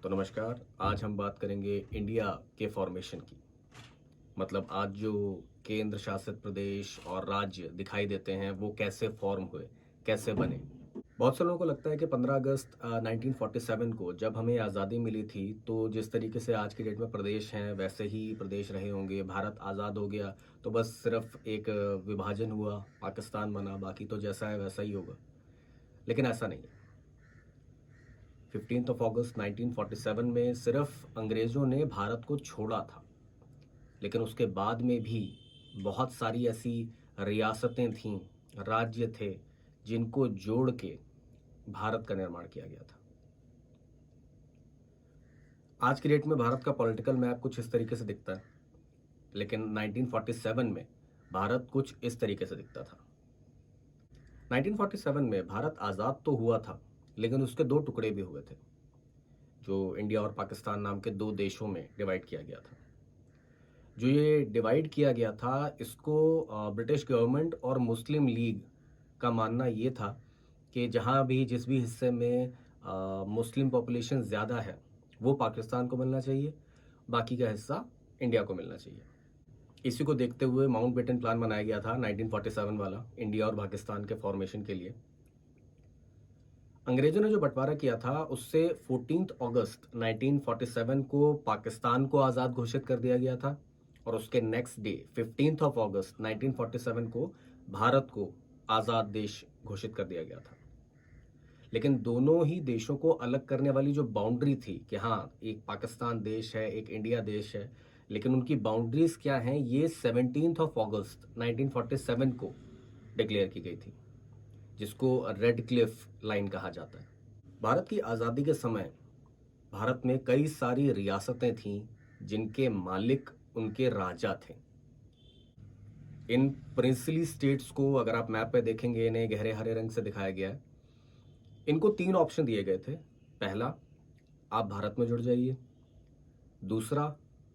तो नमस्कार। आज हम बात करेंगे इंडिया के फॉर्मेशन की। मतलब आज जो केंद्र शासित प्रदेश और राज्य दिखाई देते हैं वो कैसे फॉर्म हुए, कैसे बने। बहुत से लोगों को लगता है कि 15 अगस्त 1947 को जब हमें आज़ादी मिली थी तो जिस तरीके से आज की डेट में प्रदेश हैं वैसे ही प्रदेश रहे होंगे। भारत आज़ाद हो गया तो बस सिर्फ एक विभाजन हुआ, पाकिस्तान बना, बाकी तो जैसा है वैसा ही होगा। लेकिन ऐसा नहीं है। 15 अगस्त 1947 में सिर्फ अंग्रेज़ों ने भारत को छोड़ा था, लेकिन उसके बाद में भी बहुत सारी ऐसी रियासतें थीं, राज्य थे, जिनको जोड़ के भारत का निर्माण किया गया था। आज की डेट में भारत का पॉलिटिकल मैप कुछ इस तरीके से दिखता है, लेकिन 1947 में भारत कुछ इस तरीके से दिखता था। 1947 में भारत आज़ाद तो हुआ था, लेकिन उसके दो टुकड़े भी हुए थे, जो इंडिया और पाकिस्तान नाम के दो देशों में डिवाइड किया गया था। जो ये डिवाइड किया गया था इसको ब्रिटिश गवर्नमेंट और मुस्लिम लीग का मानना ये था कि जहाँ भी जिस भी हिस्से में मुस्लिम पॉपुलेशन ज़्यादा है वो पाकिस्तान को मिलना चाहिए, बाकी का हिस्सा इंडिया को मिलना चाहिए। इसी को देखते हुए माउंटबेटन प्लान बनाया गया था 1947 वाला, इंडिया और पाकिस्तान के फॉर्मेशन के लिए। अंग्रेजों ने जो बंटवारा किया था उससे 14 अगस्त 1947 को पाकिस्तान को आज़ाद घोषित कर दिया गया था और उसके नेक्स्ट डे 15 अगस्त 1947 को भारत को आज़ाद देश घोषित कर दिया गया था। लेकिन दोनों ही देशों को अलग करने वाली जो बाउंड्री थी कि हाँ एक पाकिस्तान देश है, एक इंडिया देश है, लेकिन उनकी बाउंड्रीज क्या हैं ये 17 अगस्त 1947 को डिक्लेयर की गई थी, जिसको रेड क्लिफ लाइन कहा जाता है। भारत की आज़ादी के समय भारत में कई सारी रियासतें थीं जिनके मालिक उनके राजा थे। इन प्रिंसली स्टेट्स को अगर आप मैप पे देखेंगे, इन्हें गहरे हरे रंग से दिखाया गया है। इनको तीन ऑप्शन दिए गए थे। पहला, आप भारत में जुड़ जाइए। दूसरा,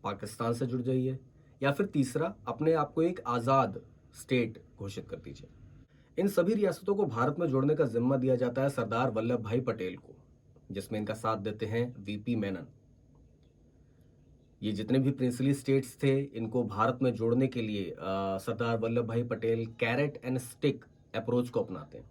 पाकिस्तान से जुड़ जाइए। या फिर तीसरा, अपने आप को एक आज़ाद स्टेट घोषित कर दीजिए। इन सभी रियासतों को भारत में जोड़ने का जिम्मा दिया जाता है सरदार वल्लभ भाई पटेल को, जिसमें इनका साथ देते हैं वीपी मेनन। ये जितने भी प्रिंसली स्टेट्स थे इनको भारत में जोड़ने के लिए सरदार वल्लभ भाई Patel carrot and stick approach को अपनाते हैं।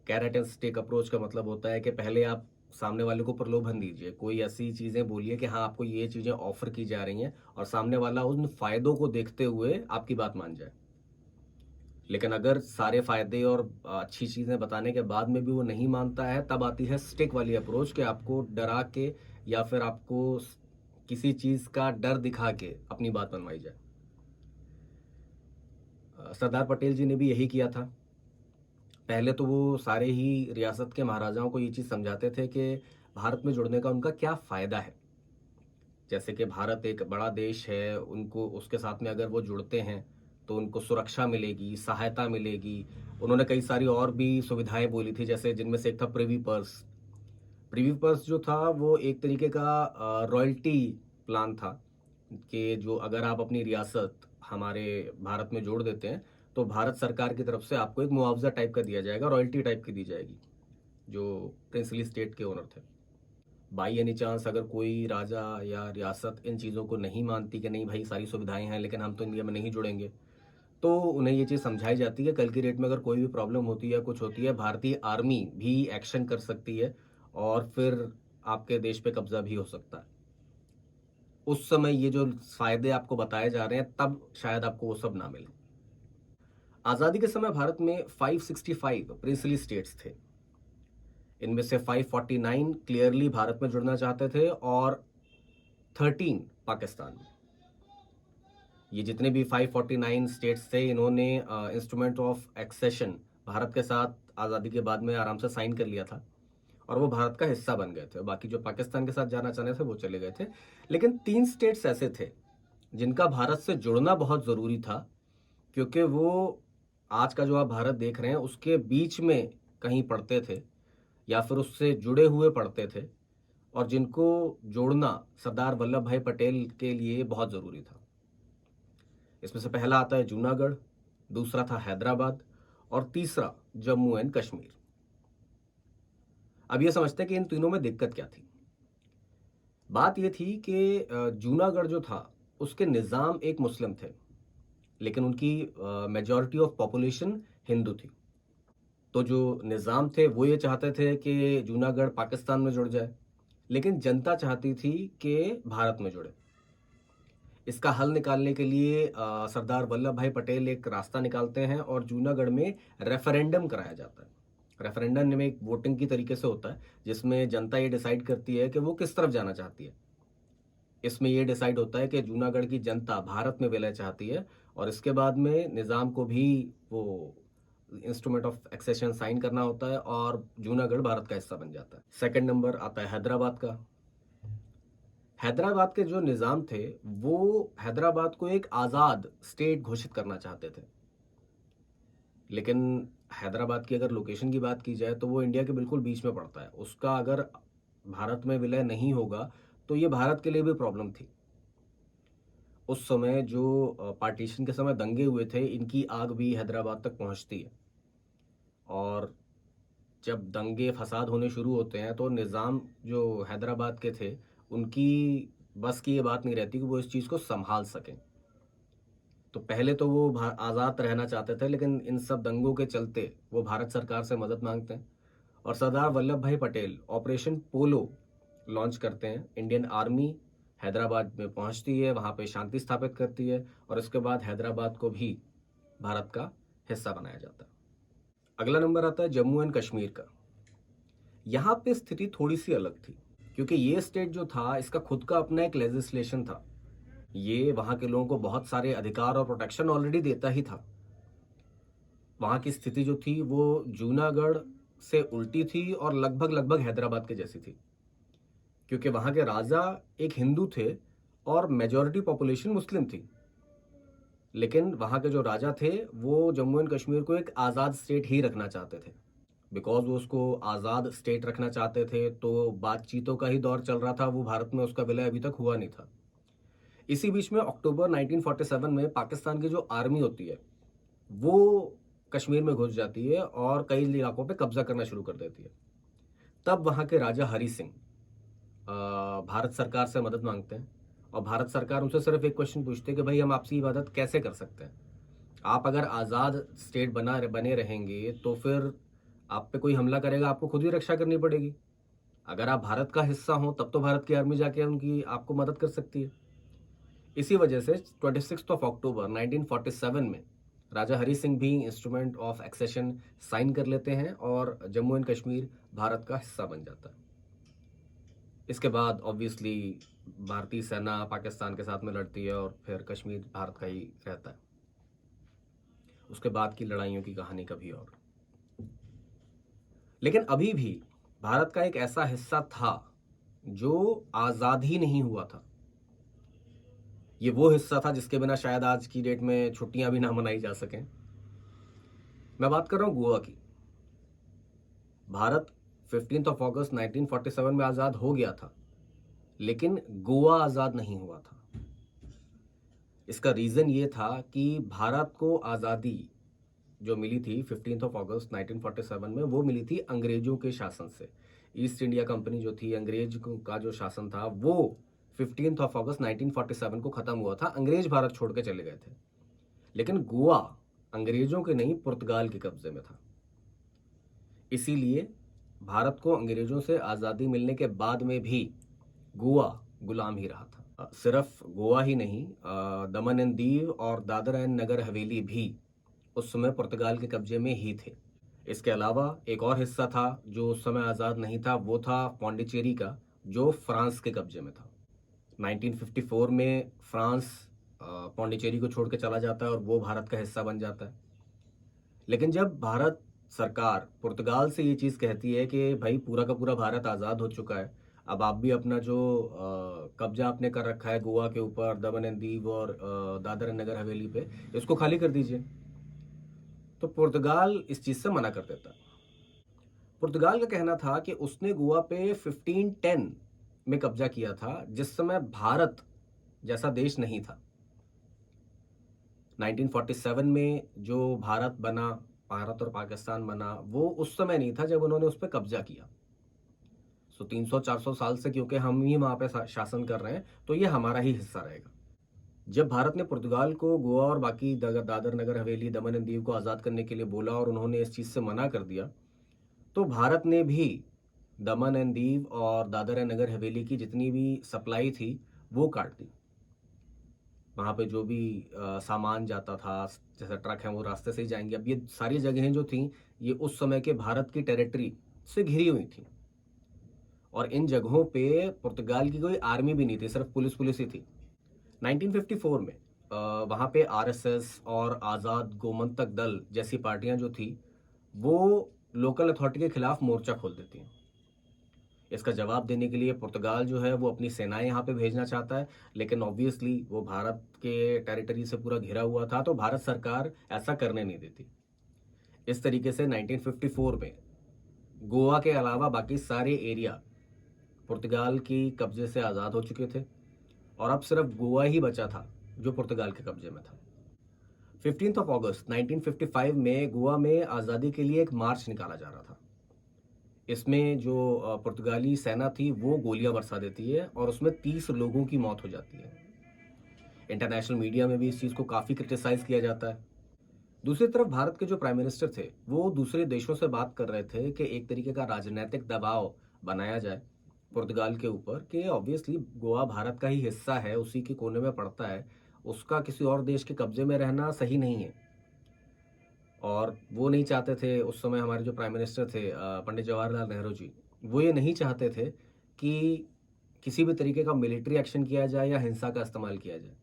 कैरेट एंड स्टिक अप्रोच का मतलब होता है कि पहले आप सामने वाले को प्रलोभन दीजिए, कोई ऐसी चीजें बोलिए कि हाँ आपको ये चीजें ऑफर की जा रही हैं और सामने वाला उन फायदों को देखते हुए आपकी बात मान जाए। लेकिन अगर सारे फायदे और अच्छी चीजें बताने के बाद में भी वो नहीं मानता है, तब आती है स्टिक वाली अप्रोच कि आपको डरा के या फिर आपको किसी चीज का डर दिखा के अपनी बात मनवाई जाए। सरदार पटेल जी ने भी यही किया था। पहले तो वो सारे ही रियासत के महाराजाओं को ये चीज समझाते थे कि भारत में जुड़ने का उनका क्या फायदा है। जैसे कि भारत एक बड़ा देश है, उनको उसके साथ में अगर वो जुड़ते हैं तो उनको सुरक्षा मिलेगी, सहायता मिलेगी। उन्होंने कई सारी और भी सुविधाएं बोली थी, जैसे जिनमें से एक था प्रिवी पर्स। प्रिवी पर्स जो था वो एक तरीके का रॉयल्टी प्लान था कि जो अगर आप अपनी रियासत हमारे भारत में जोड़ देते हैं तो भारत सरकार की तरफ से आपको एक मुआवजा टाइप का दिया जाएगा, रॉयल्टी टाइप की दी जाएगी, जो प्रिंसली स्टेट के ओनर थे। बाई एनी चांस अगर कोई राजा या रियासत इन चीज़ों को नहीं मानती कि नहीं भाई सारी सुविधाएं हैं लेकिन हम तो इंडिया में नहीं जुड़ेंगे, तो उन्हें ये चीज़ समझाई जाती है कल की डेट में अगर कोई भी प्रॉब्लम होती है, कुछ होती है, भारतीय आर्मी भी एक्शन कर सकती है और फिर आपके देश पे कब्जा भी हो सकता है। उस समय ये जो फायदे आपको बताए जा रहे हैं तब शायद आपको वो सब ना मिले। आज़ादी के समय भारत में 565 प्रिंसली स्टेट्स थे। इनमें से 549 क्लियरली भारत में जुड़ना चाहते थे और 13 पाकिस्तान में। ये जितने भी 549 स्टेट्स थे इन्होंने इंस्ट्रूमेंट ऑफ एक्सेशन भारत के साथ आज़ादी के बाद में आराम से साइन कर लिया था और वो भारत का हिस्सा बन गए थे। बाकी जो पाकिस्तान के साथ जाना चाहते थे वो चले गए थे। लेकिन तीन स्टेट्स ऐसे थे जिनका भारत से जुड़ना बहुत ज़रूरी था, क्योंकि वो आज का जो आप भारत देख रहे हैं उसके बीच में कहीं पड़ते थे या फिर उससे जुड़े हुए पड़ते थे, और जिनको जोड़ना सरदार वल्लभ भाई पटेल के लिए बहुत ज़रूरी था। इसमें से पहला आता है जूनागढ़, दूसरा था हैदराबाद और तीसरा जम्मू एंड कश्मीर। अब ये समझते हैं कि इन तीनों में दिक्कत क्या थी। बात ये थी कि जूनागढ़ जो था उसके निज़ाम एक मुस्लिम थे, लेकिन उनकी मेजॉरिटी ऑफ पॉपुलेशन हिंदू थी। तो जो निज़ाम थे वो ये चाहते थे कि जूनागढ़ पाकिस्तान में जुड़ जाए, लेकिन जनता चाहती थी कि भारत में जुड़े। इसका हल निकालने के लिए सरदार वल्लभ भाई पटेल एक रास्ता निकालते हैं और जूनागढ़ में रेफरेंडम कराया जाता है। रेफरेंडम में एक वोटिंग की तरीके से होता है, जिसमें जनता ये डिसाइड करती है कि वो किस तरफ जाना चाहती है। इसमें ये डिसाइड होता है कि जूनागढ़ की जनता भारत में विलय चाहती है, और इसके बाद में निज़ाम को भी वो इंस्ट्रूमेंट ऑफ एक्सेशन साइन करना होता है और जूनागढ़ भारत का हिस्सा बन जाता है। सेकंड नंबर आता है हैदराबाद का। हैदराबाद के जो निज़ाम थे वो हैदराबाद को एक आज़ाद स्टेट घोषित करना चाहते थे, लेकिन हैदराबाद की अगर लोकेशन की बात की जाए तो वो इंडिया के बिल्कुल बीच में पड़ता है। उसका अगर भारत में विलय नहीं होगा तो ये भारत के लिए भी प्रॉब्लम थी। उस समय जो पार्टीशन के समय दंगे हुए थे, इनकी आग भी हैदराबाद तक पहुंचती है, और जब दंगे फसाद होने शुरू होते हैं तो निज़ाम जो हैदराबाद के थे उनकी बस की ये बात नहीं रहती कि वो इस चीज़ को संभाल सकें। तो पहले तो वो आज़ाद रहना चाहते थे, लेकिन इन सब दंगों के चलते वो भारत सरकार से मदद मांगते हैं, और सरदार वल्लभ भाई पटेल ऑपरेशन पोलो लॉन्च करते हैं। इंडियन आर्मी हैदराबाद में पहुंचती है, वहां पे शांति स्थापित करती है, और उसके बाद हैदराबाद को भी भारत का हिस्सा बनाया जाता है। अगला नंबर आता है जम्मू एंड कश्मीर का। यहाँ पे स्थिति थोड़ी सी अलग थी, क्योंकि ये स्टेट जो था इसका खुद का अपना एक लेजिस्लेशन था। ये वहां के लोगों को बहुत सारे अधिकार और प्रोटेक्शन ऑलरेडी देता ही था। वहां की स्थिति जो थी वो जूनागढ़ से उल्टी थी और लगभग लगभग हैदराबाद के जैसी थी, क्योंकि वहां के राजा एक हिंदू थे और मेजॉरिटी पॉपुलेशन मुस्लिम थी। लेकिन वहां के जो राजा थे वो जम्मू एंड कश्मीर को एक आज़ाद स्टेट ही रखना चाहते थे। बिकॉज वो उसको आज़ाद स्टेट रखना चाहते थे तो बातचीतों का ही दौर चल रहा था, वो भारत में उसका विलय अभी तक हुआ नहीं था। इसी बीच में अक्टूबर 1947 में पाकिस्तान की जो आर्मी होती है वो कश्मीर में घुस जाती है और कई इलाकों पे कब्जा करना शुरू कर देती है। तब वहां के राजा हरि सिंह भारत सरकार से मदद मांगते हैं, और भारत सरकार उनसे सिर्फ एक क्वेश्चन पूछते हैं कि भाई हम आपसी इबादत कैसे कर सकते हैं। आप अगर आज़ाद स्टेट बने रहेंगे तो फिर आप पे कोई हमला करेगा, आपको खुद ही रक्षा करनी पड़ेगी। अगर आप भारत का हिस्सा हो तब तो भारत की आर्मी जाके उनकी आपको मदद कर सकती है। इसी वजह से 26 ऑफ अक्टूबर 1947 में राजा हरि सिंह भी इंस्ट्रूमेंट ऑफ एक्सेशन साइन कर लेते हैं और जम्मू एंड कश्मीर भारत का हिस्सा बन जाता है। इसके बाद ऑब्वियसली भारतीय सेना पाकिस्तान के साथ में लड़ती है और फिर कश्मीर भारत का ही रहता है। उसके बाद की लड़ाइयों की कहानी कभी और। लेकिन अभी भी भारत का एक ऐसा हिस्सा था जो आज़ाद ही नहीं हुआ था। ये वो हिस्सा था जिसके बिना शायद आज की डेट में छुट्टियां भी ना मनाई जा सकें। मैं बात कर रहा हूं गोवा की। भारत 15 ऑफ अगस्त 1947 में आज़ाद हो गया था, लेकिन गोवा आज़ाद नहीं हुआ था। इसका रीज़न ये था कि भारत को आज़ादी जो मिली थी 15 ऑफ अगस्त 1947 में, वो मिली थी अंग्रेजों के शासन से। ईस्ट इंडिया कंपनी जो थी, अंग्रेज का जो शासन था, वो 15 ऑफ अगस्त 1947 को ख़त्म हुआ था। अंग्रेज भारत छोड़ के चले गए थे, लेकिन गोवा अंग्रेजों के नहीं, पुर्तगाल के कब्जे में था। इसीलिए भारत को अंग्रेजों से आज़ादी मिलने के बाद में भी गोवा गुलाम ही रहा था। सिर्फ गोवा ही नहीं, दमन एंड दीव और दादरा एंड नगर हवेली भी उस समय पुर्तगाल के कब्जे में ही थे। इसके अलावा एक और हिस्सा था जो उस समय आज़ाद नहीं था, वो था पौंडीचेरी का, जो फ्रांस के कब्जे में था। 1954 में फ्रांस पौंडीचेरी को छोड़ के चला जाता है और वो भारत का हिस्सा बन जाता है। लेकिन जब भारत सरकार पुर्तगाल से ये चीज़ कहती है कि भाई पूरा का पूरा भारत आज़ाद हो चुका है, अब आप भी अपना जो कब्जा आपने कर रखा है गोवा के ऊपर, दमन एंड दीव और दादर एंड नगर हवेली पे, इसको खाली कर दीजिए, तो पुर्तगाल इस चीज़ से मना कर देता। पुर्तगाल का कहना था कि उसने गोवा पे 1510 में कब्जा किया था, जिस समय भारत जैसा देश नहीं था। 1947 में जो भारत बना, भारत और पाकिस्तान बना, वो उस समय नहीं था जब उन्होंने उस पर कब्जा किया। सो 300-400 साल से क्योंकि हम ही वहाँ पे शासन कर रहे हैं, तो ये हमारा ही हिस्सा रहेगा। जब भारत ने पुर्तगाल को गोवा और बाकी दादर नगर हवेली, दमन एंड दीव को आज़ाद करने के लिए बोला और उन्होंने इस चीज़ से मना कर दिया, तो भारत ने भी दमन एंड दीव और दादर एंड नगर हवेली की जितनी भी सप्लाई थी, वो काट दी। वहाँ पे जो भी सामान जाता था, जैसे ट्रक हैं वो रास्ते से ही जाएंगे। अब ये सारी जगहें जो थी, ये उस समय के भारत की टेरिटरी से घिरी हुई थी और इन जगहों पे पुर्तगाल की कोई आर्मी भी नहीं थी, सिर्फ पुलिस पुलिस ही थी। 1954 में वहाँ पे आरएसएस और आज़ाद गोमंतक दल जैसी पार्टियां जो थी, वो लोकल अथॉरिटी के खिलाफ मोर्चा खोल देती हैं। इसका जवाब देने के लिए पुर्तगाल जो है वो अपनी सेनाएं यहाँ पे भेजना चाहता है, लेकिन ऑब्वियसली वो भारत के टेरिटरी से पूरा घिरा हुआ था, तो भारत सरकार ऐसा करने नहीं देती। इस तरीके से 1954 में गोवा के अलावा बाकी सारे एरिया पुर्तगाल की कब्जे से आज़ाद हो चुके थे और अब सिर्फ गोवा ही बचा था जो पुर्तगाल के कब्जे में था। 15 अगस्त 1955 में गोवा में आज़ादी के लिए एक मार्च निकाला जा रहा था। इसमें जो पुर्तगाली सेना थी वो गोलियां बरसा देती है और उसमें 30 लोगों की मौत हो जाती है। इंटरनेशनल मीडिया में भी इस चीज़ को काफ़ी क्रिटिसाइज किया जाता है। दूसरी तरफ भारत के जो प्राइम मिनिस्टर थे वो दूसरे देशों से बात कर रहे थे कि एक तरीके का राजनीतिक दबाव बनाया जाए पुर्तगाल के ऊपर कि ऑब्वियसली गोवा भारत का ही हिस्सा है, उसी के कोने में पड़ता है, उसका किसी और देश के कब्जे में रहना सही नहीं है। और वो नहीं चाहते थे, उस समय हमारे जो प्राइम मिनिस्टर थे पंडित जवाहरलाल नेहरू जी, वो ये नहीं चाहते थे कि किसी भी तरीके का मिलिट्री एक्शन किया जाए या हिंसा का इस्तेमाल किया जाए।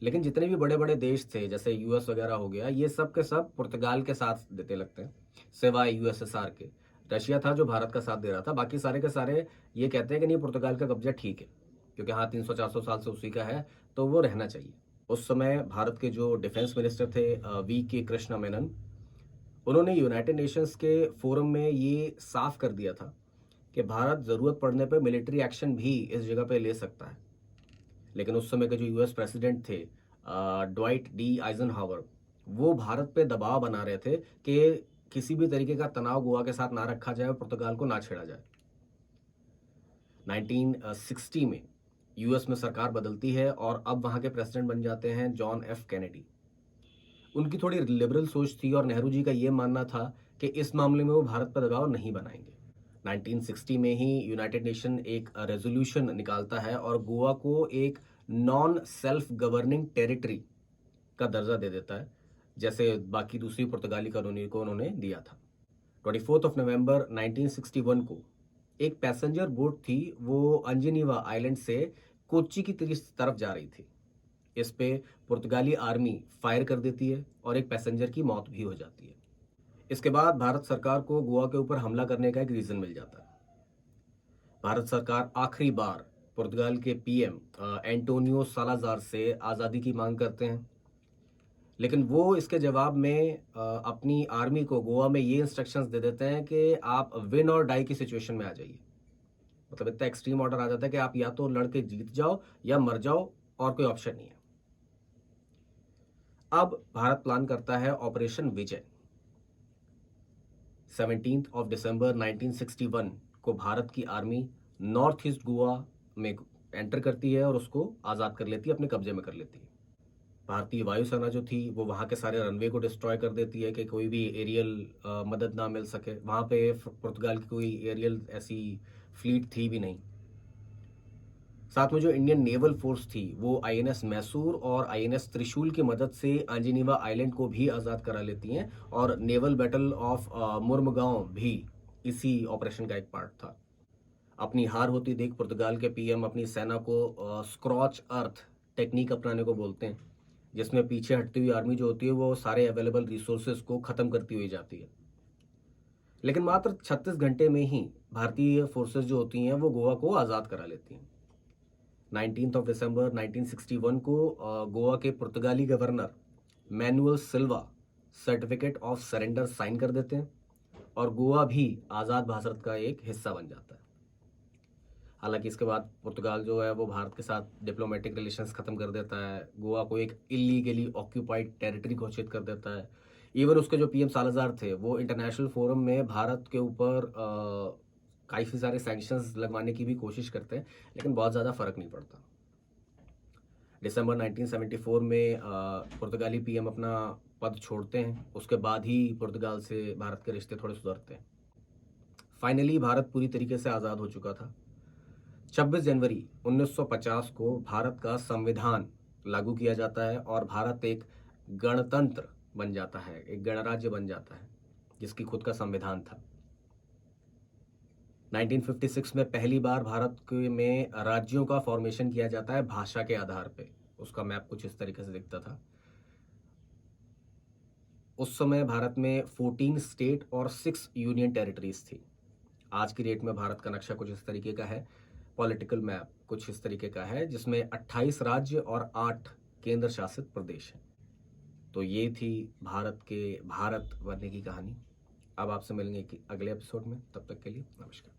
लेकिन जितने भी बड़े बड़े देश थे जैसे यूएस वगैरह हो गया, ये सब के सब पुर्तगाल के साथ देते लगते हैं, सिवाय यूएसएसआर के। रशिया था जो भारत का साथ दे रहा था, बाकी सारे के सारे ये कहते हैं कि नहीं, पुर्तगाल का कब्जा ठीक है क्योंकि हाँ 300-400 साल से उसी का है, तो वो रहना चाहिए। उस समय भारत के जो डिफेंस मिनिस्टर थे वी के कृष्ण मेनन, उन्होंने यूनाइटेड नेशंस के फोरम में ये साफ कर दिया था कि भारत ज़रूरत पड़ने पर मिलिट्री एक्शन भी इस जगह पे ले सकता है। लेकिन उस समय के जो यूएस प्रेसिडेंट थे ड्वाइट डी आइजनहावर, वो भारत पे दबाव बना रहे थे कि किसी भी तरीके का तनाव गोवा के साथ ना रखा जाए और पुर्तगाल को ना छेड़ा जाए। 1960 में यूएस में सरकार बदलती है और अब वहाँ के प्रेसिडेंट बन जाते हैं जॉन एफ कैनेडी। उनकी थोड़ी लिबरल सोच थी और नेहरू जी का ये मानना था कि इस मामले में वो भारत पर दबाव नहीं बनाएंगे। 1960 में ही यूनाइटेड नेशन एक रेजोल्यूशन निकालता है और गोवा को एक नॉन सेल्फ गवर्निंग टेरिटरी का दर्जा दे देता है, जैसे बाकी दूसरी पुर्तगाली कॉलोनी को उन्होंने दिया था। 24 नवंबर 1961 को एक पैसेंजर बोट थी, वो अंजनीवा आइलैंड से कोच्चि की तरफ जा रही थी। इस पे पुर्तगाली आर्मी फायर कर देती है और एक पैसेंजर की मौत भी हो जाती है। इसके बाद भारत सरकार को गोवा के ऊपर हमला करने का एक रीजन मिल जाता है। भारत सरकार आखिरी बार पुर्तगाल के पीएम एंटोनियो सालाजार से आज़ादी की मांग करते हैं, लेकिन वो इसके जवाब में अपनी आर्मी को गोवा में ये इंस्ट्रक्शंस दे देते हैं कि आप विन और डाई की सिचुएशन में आ जाइए। मतलब इतना एक्सट्रीम ऑर्डर आ जाता है कि आप या तो लड़के जीत जाओ या मर जाओ, और कोई ऑप्शन नहीं है। अब भारत प्लान करता है ऑपरेशन विजय। 17 दिसंबर 1961 को भारत की आर्मी नॉर्थ ईस्ट गोवा में एंटर करती है और उसको आज़ाद कर लेती है, अपने कब्जे में कर लेती है। भारतीय वायुसेना जो थी वो वहाँ के सारे रनवे को डिस्ट्रॉय कर देती है कि कोई भी एरियल मदद ना मिल सके। वहाँ पे पुर्तगाल की कोई एरियल ऐसी फ्लीट थी भी नहीं। साथ में जो इंडियन नेवल फोर्स थी वो आईएनएस मैसूर और आईएनएस त्रिशूल की मदद से अंजनीवा आइलैंड को भी आज़ाद करा लेती हैं और नेवल बैटल ऑफ मुरमुगांव भी इसी ऑपरेशन का एक पार्ट था। अपनी हार होती देख पुर्तगाल के पीएम अपनी सेना को स्क्रॉच अर्थ टेक्निक अपनाने को बोलते हैं, जिसमें पीछे हटती हुई आर्मी जो होती है वो सारे अवेलेबल रिसोर्सेज को ख़त्म करती हुई जाती है। लेकिन मात्र 36 घंटे में ही भारतीय फोर्सेज जो होती हैं वो गोवा को आज़ाद करा लेती हैं। 19 दिसंबर 1961 को गोवा के पुर्तगाली governor Manuel Silva certificate of surrender sign कर देते हैं और गोवा भी आज़ाद भारत का एक हिस्सा बन जाता है। हालांकि इसके बाद पुर्तगाल जो है वो भारत के साथ डिप्लोमेटिक रिलेशंस ख़त्म कर देता है, गोवा को एक इलीगली ऑक्यूपाइड टेरिटरी घोषित कर देता है। इवन उसके जो पीएम सालाजार थे वो इंटरनेशनल फोरम में भारत के ऊपर काफ़ी सारे सैंक्शंस लगवाने की भी कोशिश करते हैं, लेकिन बहुत ज़्यादा फ़र्क नहीं पड़ता। दिसंबर 1974 में पुर्तगाली पीएम अपना पद छोड़ते हैं। उसके बाद ही पुर्तगाल से भारत के रिश्ते थोड़े सुधरते हैं। फाइनली भारत पूरी तरीके से आज़ाद हो चुका था। 26 जनवरी 1950 को भारत का संविधान लागू किया जाता है और भारत एक गणतंत्र बन जाता है, एक गणराज्य बन जाता है, जिसकी खुद का संविधान था। 1956 में पहली बार में राज्यों का फॉर्मेशन किया जाता है भाषा के आधार पे। उसका मैप कुछ इस तरीके से दिखता था। उस समय भारत में 14 स्टेट और 6 यूनियन टेरिटरीज थी। आज की डेट में भारत का नक्शा कुछ इस तरीके का है। पॉलिटिकल मैप कुछ इस तरीके का है, जिसमें 28 राज्य और 8 केंद्र शासित प्रदेश हैं। तो ये थी भारत के भारत बनने की कहानी। अब आपसे मिलेंगे कि अगले एपिसोड में। तब तक के लिए नमस्कार।